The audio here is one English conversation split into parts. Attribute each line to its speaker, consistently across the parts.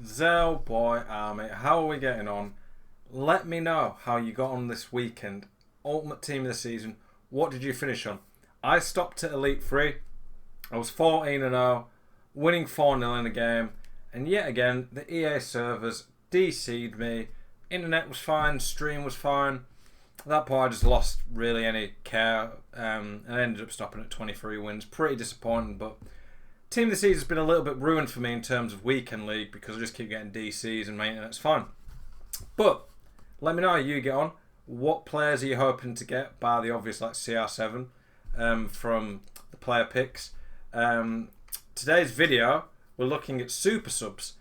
Speaker 1: Zell boy army, how are we getting on? Let me know how you got on this weekend. Ultimate team of the season. What did you finish on? I stopped at Elite 3. I was 14-0, winning 4-0 in a game. And yet again, the EA servers DC'd me. Internet was fine, stream was fine. At that point, I just lost really any care. And I ended up stopping at 23 wins. Pretty disappointing, but team of the season has been a little bit ruined for me in terms of weekend league because I just keep getting DCs and my internet's fine. But let me know how you get on. What players are you hoping to get, bar the obvious like CR7 from the player picks? Today's video, we're looking at super subs.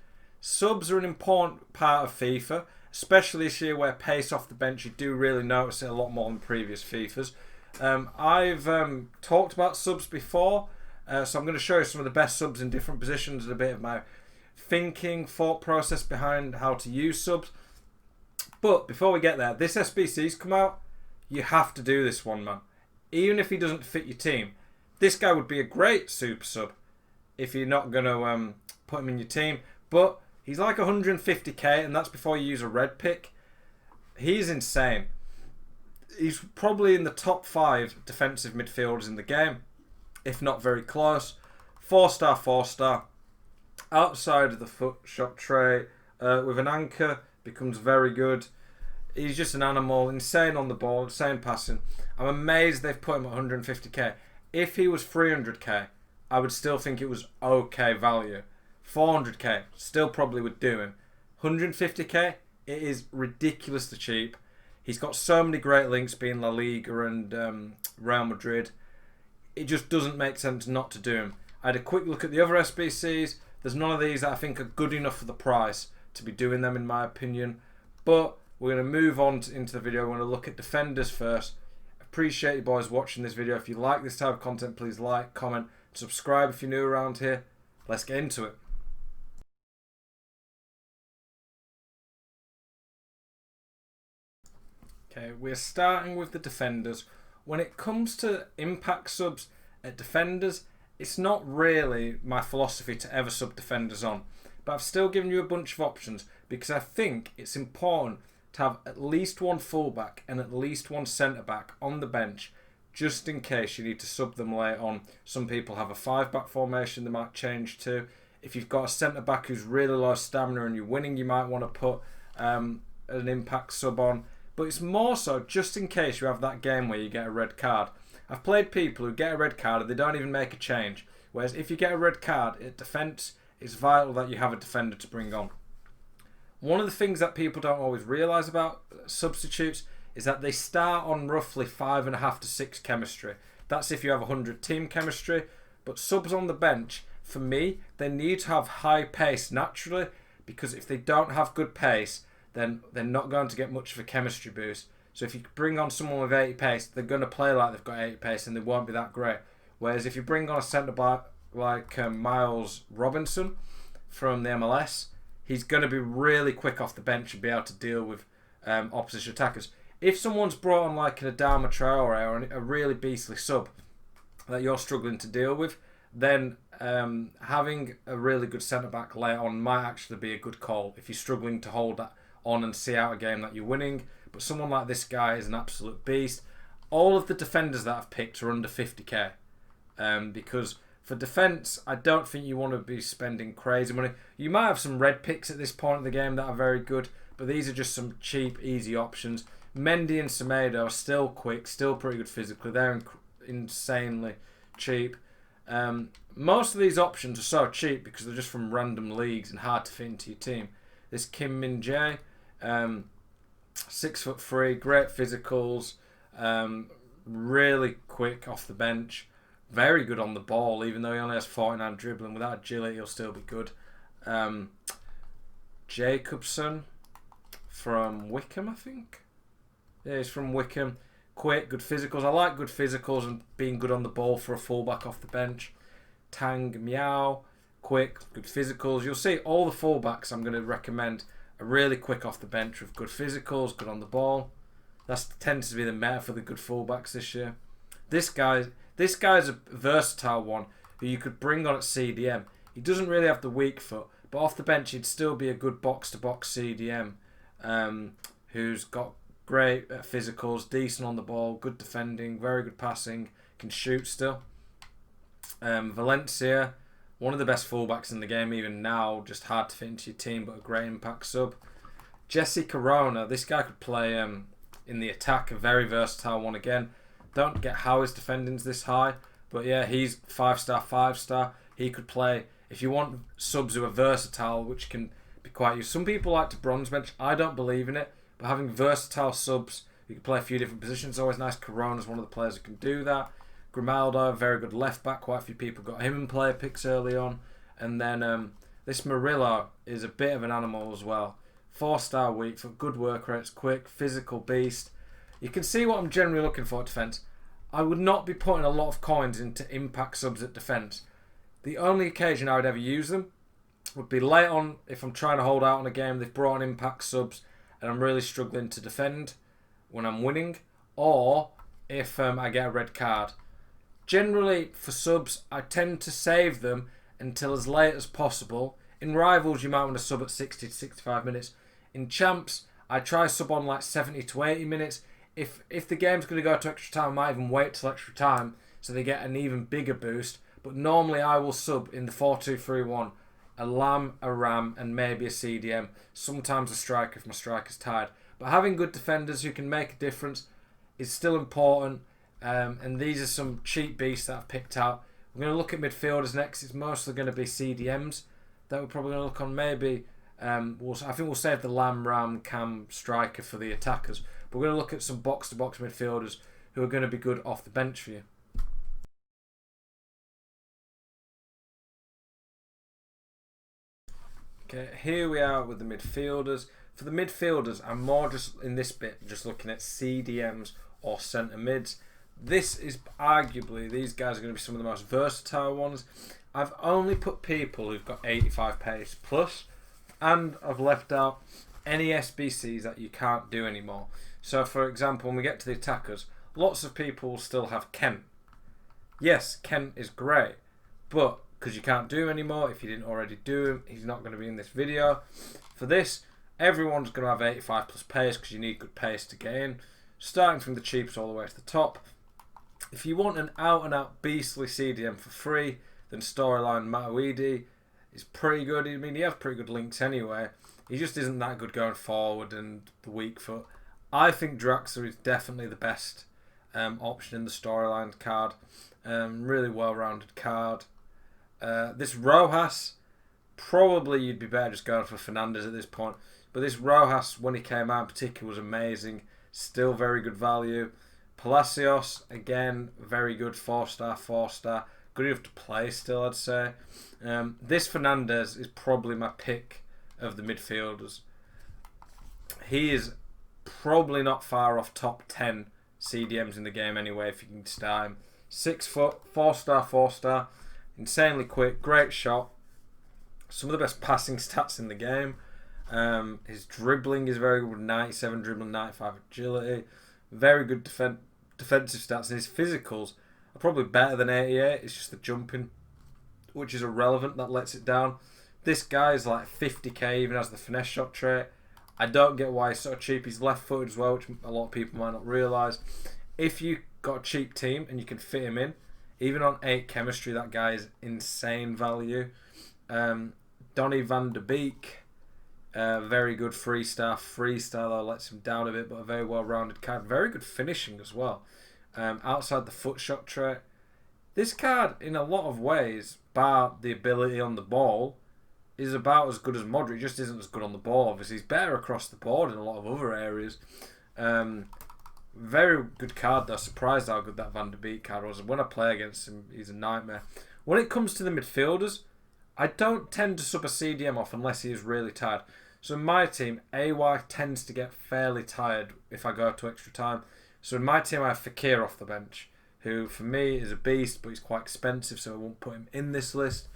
Speaker 1: Subs are an important part of FIFA, especially this year where pace off the bench, you do really notice it a lot more than previous FIFAs. I've talked about subs before, so I'm going to show you some of the best subs in different positions and a bit of my thought process behind how to use subs. But before we get there, this SBC's come out. You have to do this one, man. Even if he doesn't fit your team, this guy would be a great super sub if you're not going to put him in your team. But he's like 150k, and that's before you use a red pick. He's insane. He's probably in the top 5 defensive midfielders in the game, if not very close. 4-star, 4-star. Outside of the foot shot tray, with an anchor, becomes very good. He's just an animal, insane on the ball, insane passing. I'm amazed they've put him at 150k. If he was 300k, I would still think it was okay value. 400k, still probably would do him. 150k, it is ridiculously cheap. He's got so many great links being La Liga and Real Madrid. It just doesn't make sense not to do him. I had a quick look at the other SBCs. There's none of these that I think are good enough for the price to be doing them, in my opinion. But we're going to move on into the video. We're going to look at defenders first. Appreciate you boys watching this video. If you like this type of content, please like, comment, subscribe if you're new around here. Let's get into it. Okay, we're starting with the defenders. When it comes to impact subs at defenders, it's not really my philosophy to ever sub defenders on. But I've still given you a bunch of options because I think it's important to have at least one fullback and at least one centre-back on the bench just in case you need to sub them later on. Some people have a 5-back formation they might change to. If you've got a centre-back who's really low stamina and you're winning, you might want to put an impact sub on. But it's more so just in case you have that game where you get a red card. I've played people who get a red card and they don't even make a change. Whereas if you get a red card at defence, it's vital that you have a defender to bring on. One of the things that people don't always realise about substitutes is that they start on roughly 5.5 to 6 chemistry. That's if you have 100 team chemistry. But subs on the bench, for me, they need to have high pace naturally, because if they don't have good pace, then they're not going to get much of a chemistry boost. So if you bring on someone with 80 pace, they're going to play like they've got 80 pace and they won't be that great. Whereas if you bring on a centre-back like Miles Robinson from the MLS, he's going to be really quick off the bench and be able to deal with opposition attackers. If someone's brought on like an Adama Traore or a really beastly sub that you're struggling to deal with, then having a really good centre-back later on might actually be a good call if you're struggling to hold that on and see out a game that you're winning. But someone like this guy is an absolute beast. All of the defenders that I've picked are under 50k because for defence, I don't think you want to be spending crazy money. You might have some red picks at this point of the game that are very good, but these are just some cheap, easy options. Mendy and Semedo are still quick, still pretty good physically. They're insanely cheap. Most of these options are so cheap because they're just from random leagues and hard to fit into your team. This Kim Min Jae, 6'3", great physicals, really quick off the bench, very good on the ball, even though he only has 49 dribbling. Without agility, he'll still be good. Jacobson from Wickham, I think. Yeah, he's from Wickham. Quick, good physicals. I like good physicals and being good on the ball for a fullback off the bench. Tang Miao, quick, good physicals. You'll see all the fullbacks I'm going to recommend are really quick off the bench with good physicals, good on the ball. That tends to be the meta for the good fullbacks this year. This guy's a versatile one who you could bring on at CDM. He doesn't really have the weak foot, But off the bench, he'd still be a good box-to-box CDM who's got great physicals, decent on the ball, good defending, very good passing, can shoot still. Valencia, one of the best fullbacks in the game even now, just hard to fit into your team, but a great impact sub. Jesse Corona, this guy could play in the attack, a very versatile one again. Don't get how his defending's this high, but yeah, he's 5-star, 5-star. He could play, if you want subs who are versatile, which can be quite useful. Some people like to bronze bench. I don't believe in it, but having versatile subs who can play a few different positions is always nice. Corona's one of the players who can do that. Grimaldo, very good left back. Quite a few people got him in player picks early on. And then this Murillo is a bit of an animal as well. 4-star weak for good work rates, quick, physical beast. You can see what I'm generally looking for at defence. I would not be putting a lot of coins into impact subs at defence. The only occasion I would ever use them would be late on if I'm trying to hold out on a game. They've brought on impact subs and I'm really struggling to defend when I'm winning, or if I get a red card. Generally, for subs, I tend to save them until as late as possible. In Rivals, you might want to sub at 60 to 65 minutes. In Champs, I try sub on like 70 to 80 minutes. If the game's going to go to extra time, I might even wait till extra time so they get an even bigger boost. But normally I will sub in the 4-2-3-1 a Lam, a Ram, and maybe a CDM. Sometimes a striker if my striker's tired. But having good defenders who can make a difference is still important. And these are some cheap beasts that I've picked out. We're going to look at midfielders next. It's mostly going to be CDMs that we're probably going to look on. Maybe I think we'll save the Lam, Ram, Cam, striker for the attackers. But we're going to look at some box-to-box midfielders who are going to be good off the bench for you. Okay, here we are with the midfielders. For the midfielders, I'm more just in this bit just looking at CDMs or centre mids. This is arguably, these guys are going to be some of the most versatile ones. I've only put people who've got 85 pace plus, and I've left out any SBCs that you can't do anymore. So for example, when we get to the attackers, lots of people will still have Kent. Yes, Kent is great, but because you can't do him anymore, if you didn't already do him, he's not going to be in this video. For this, everyone's going to have 85 plus pace because you need good pace to get in. Starting from the cheapest all the way to the top. If you want an out-and-out beastly CDM for free, then Storyline Matuidi is pretty good. I mean, he has pretty good links anyway. He just isn't that good going forward and the weak foot. I think Draxler is definitely the best option in the Storyline card. Really well-rounded card. This Rojas, probably you'd be better just going for Fernandez at this point. But this Rojas, when he came out in particular, was amazing. Still very good value. Palacios, again, very good. 4-star, 4-star. Good enough to play still, I'd say. This Fernandez is probably my pick of the midfielders. He is probably not far off top 10 CDMs in the game anyway, if you can start him. 6 foot, 4-star, 4-star. Insanely quick, great shot. Some of the best passing stats in the game. His dribbling is very good, 97 dribbling, 95 agility. Very good defensive stats, and his physicals are probably better than 88. It's just the jumping, which is irrelevant, that lets it down. This guy is like 50k, even has the finesse shot trait. I don't get why he's so cheap. He's left-footed as well, which a lot of people might not realise. If you got a cheap team and you can fit him in, even on 8 chemistry, that guy is insane value. Donny van der Beek, very good 3-star. 3-star though lets him down a bit, but a very well-rounded card. Very good finishing as well. Outside the foot shot trait. This card, in a lot of ways, bar the ability on the ball, is about as good as Modric. Just isn't as good on the ball, obviously. He's better across the board in a lot of other areas. Very good card though. Surprised how good that Van der Beek card was. When I play against him, he's a nightmare. When it comes to the midfielders, I don't tend to sub a CDM off unless he is really tired. So in my team, AY tends to get fairly tired if I go to extra time. So in my team, I have Fekir off the bench, who for me is a beast, but he's quite expensive, so I won't put him in this list.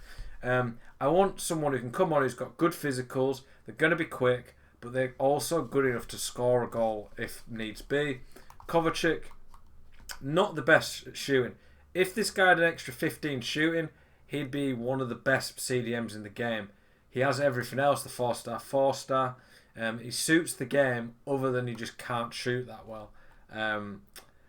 Speaker 1: I want someone who can come on, who's got good physicals. They're going to be quick, but they're also good enough to score a goal if needs be. Kovacic, not the best at shooting. If this guy had an extra 15 shooting, he'd be one of the best CDMs in the game. he has everything else, the 4-star, 4-star. He suits the game other than he just can't shoot that well.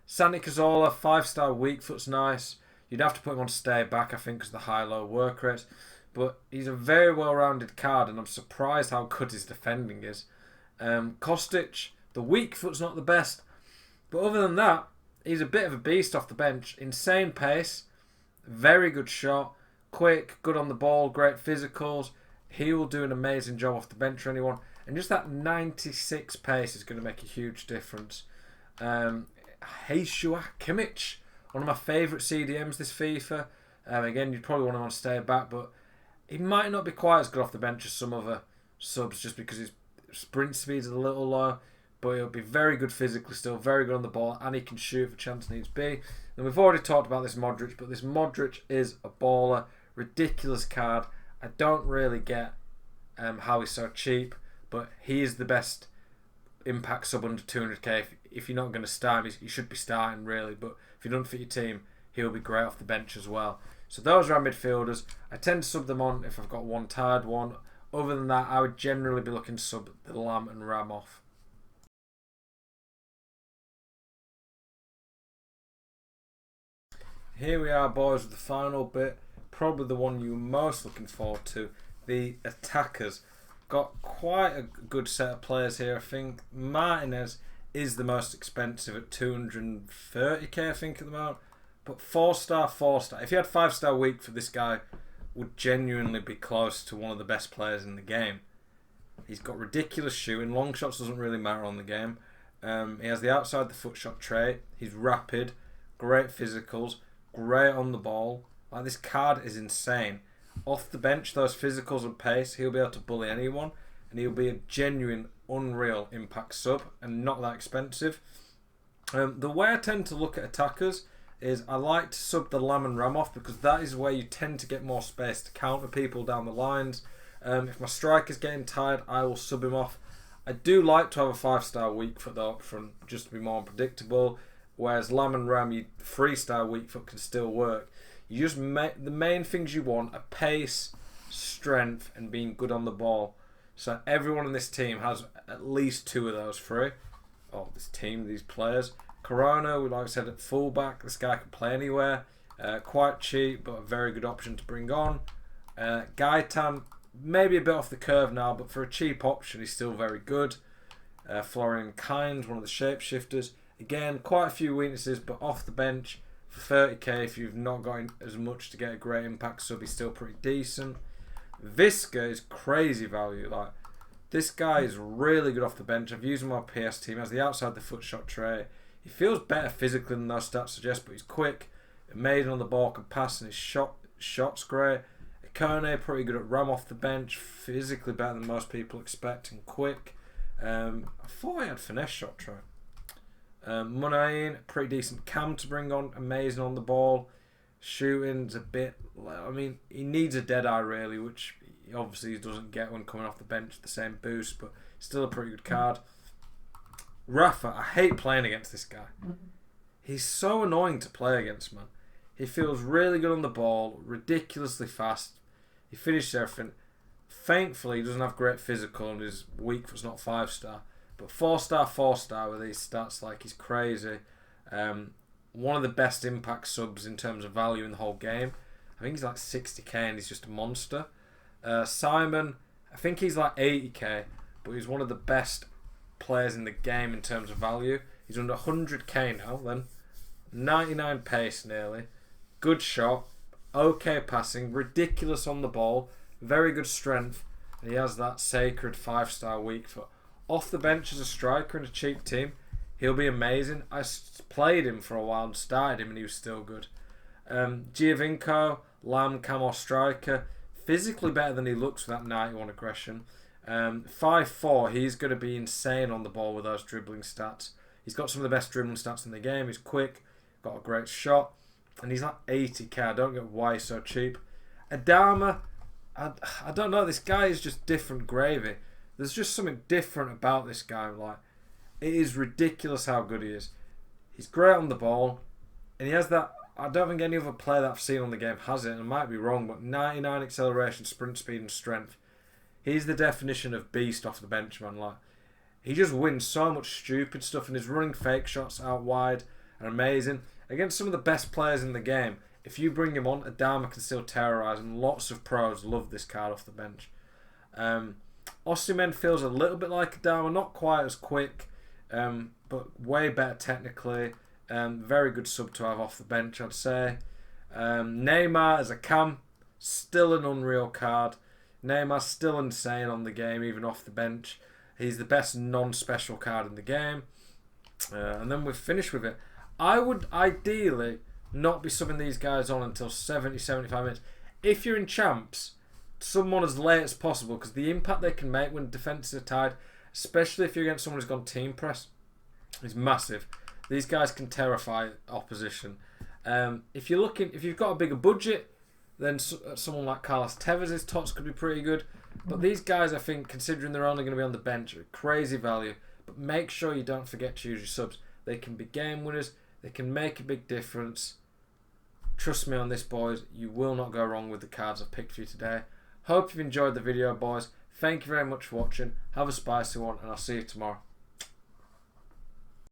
Speaker 1: Santi Cazorla, 5-star, weak foot's nice. You'd have to put him on stay back, I think, because of the high-low work rate. But he's a very well-rounded card, and I'm surprised how good his defending is. Kostic, the weak foot's not the best. But other than that, he's a bit of a beast off the bench. Insane pace, very good shot, quick, good on the ball, great physicals. He will do an amazing job off the bench for anyone. And just that 96 pace is going to make a huge difference. Joshua Kimmich, one of my favourite CDMs this FIFA. Again, you'd probably want him on stay back, but he might not be quite as good off the bench as some other subs just because his sprint speed's a little low. But he'll be very good physically still, very good on the ball, and he can shoot if a chance needs be. And we've already talked about this Modric, but this Modric is a baller. Ridiculous card. I don't really get how he's so cheap, but he is the best impact sub under 200k. If you're not going to start him, you should be starting really, but if you don't fit your team, he'll be great off the bench as well. So those are our midfielders. I tend to sub them on if I've got one tired one. Other than that, I would generally be looking to sub the Lam and Ram off. Here we are, boys, with the final bit. Probably the one you're most looking forward to. The attackers. Got quite a good set of players here. I think Martinez is the most expensive at 230k, I think, at the moment. But 4-star, 4-star. If you had 5-star weak for this guy, would genuinely be close to one of the best players in the game. He's got ridiculous shooting. Long shots doesn't really matter on the game. He has the outside the foot shot trait. He's rapid. Great physicals. Great on the ball. Like, this card is insane. Off the bench, those physicals and pace, he'll be able to bully anyone, and he'll be a genuine, unreal impact sub, and not that expensive. The way I tend to look at attackers is I like to sub the Lam and Ram off, because that is where you tend to get more space to counter people down the lines. If my striker's getting tired, I will sub him off. I do like to have a 5-star weak foot though up front, just to be more unpredictable. Whereas Lam and Ram, you 3-star weak foot can still work. You just make the main things you want are pace, strength, and being good on the ball. So everyone in this team has at least 2 of those 3. Oh, this team, these players. Corona, like I said, at fullback. This guy can play anywhere. Quite cheap, but a very good option to bring on. Gaetan, maybe a bit off the curve now, but for a cheap option, he's still very good. Florian Kainz, one of the shapeshifters. Again, quite a few weaknesses, but off the bench for 30k, if you've not got as much to get a great impact sub, he's still pretty decent. Visca is crazy value. Like, this guy is really good off the bench. I've used him on my PS team. Has the outside the foot shot trait. He feels better physically than those stats suggest, but he's quick, amazing on the ball, can pass, and his shot's great. Ikone, pretty good at Ram off the bench, physically better than most people expect, and quick. I thought he had finesse shot trait. Munain, pretty decent cam to bring on, amazing on the ball. Shooting's a bit, I mean, he needs a dead eye really, which he obviously doesn't get when coming off the bench, the same boost, but still a pretty good card. Rafa, I hate playing against this guy. He's so annoying to play against, man. He feels really good on the ball, ridiculously fast. He finishes everything. Thankfully, he doesn't have great physical, and his weak foot's not 5-star. But 4-star, 4-star with these stats, like, he's crazy. One of the best impact subs in terms of value in the whole game. I think he's like 60k and he's just a monster. Simon, I think he's like 80k, but he's one of the best players in the game in terms of value. He's under 100k now then. 99 pace nearly. Good shot. Okay passing. Ridiculous on the ball. Very good strength. And he has that sacred 5-star weak foot. Off the bench as a striker in a cheap team, he'll be amazing. I played him for a while and started him and he was still good. Giovinco, Lam, Camo striker. Physically better than he looks with that 91 aggression. 5'4", he's going to be insane on the ball with those dribbling stats. He's got some of the best dribbling stats in the game. He's quick, got a great shot, and he's like 80k. I don't get why he's so cheap. Adama, I don't know. This guy is just different gravy. There's just something different about this guy. Like, it is ridiculous how good he is. He's great on the ball, and he has that. I don't think any other player that I've seen on the game has it, and I might be wrong, but 99 acceleration, sprint speed, and strength. He's the definition of beast off the bench, man. Like, he just wins so much stupid stuff, and his running fake shots out wide are amazing. Against some of the best players in the game, if you bring him on, Adama can still terrorise, and lots of pros love this card off the bench. Osimhen feels a little bit like Adama, not quite as quick, but way better technically. Very good sub to have off the bench, I'd say. Neymar as a cam, still an unreal card. Neymar's still insane on the game, even off the bench. He's the best non-special card in the game. And then we've finished with it. I would ideally not be subbing these guys on until 70, 75 minutes. If you're in champs, someone as late as possible, because the impact they can make when defences are tied, especially if you're against someone who's gone team press, is massive. These guys can terrify opposition. If you've got a bigger budget, then someone like Carlos Tevez' tots could be pretty good. But these guys, I think, considering they're only going to be on the bench, are crazy value. But make sure you don't forget to use your subs. They can be game winners. They can make a big difference. Trust me on this, boys. You will not go wrong with the cards I've picked for you today. Hope you've enjoyed the video, boys. Thank you very much for watching. Have a spicy one, and I'll see you tomorrow.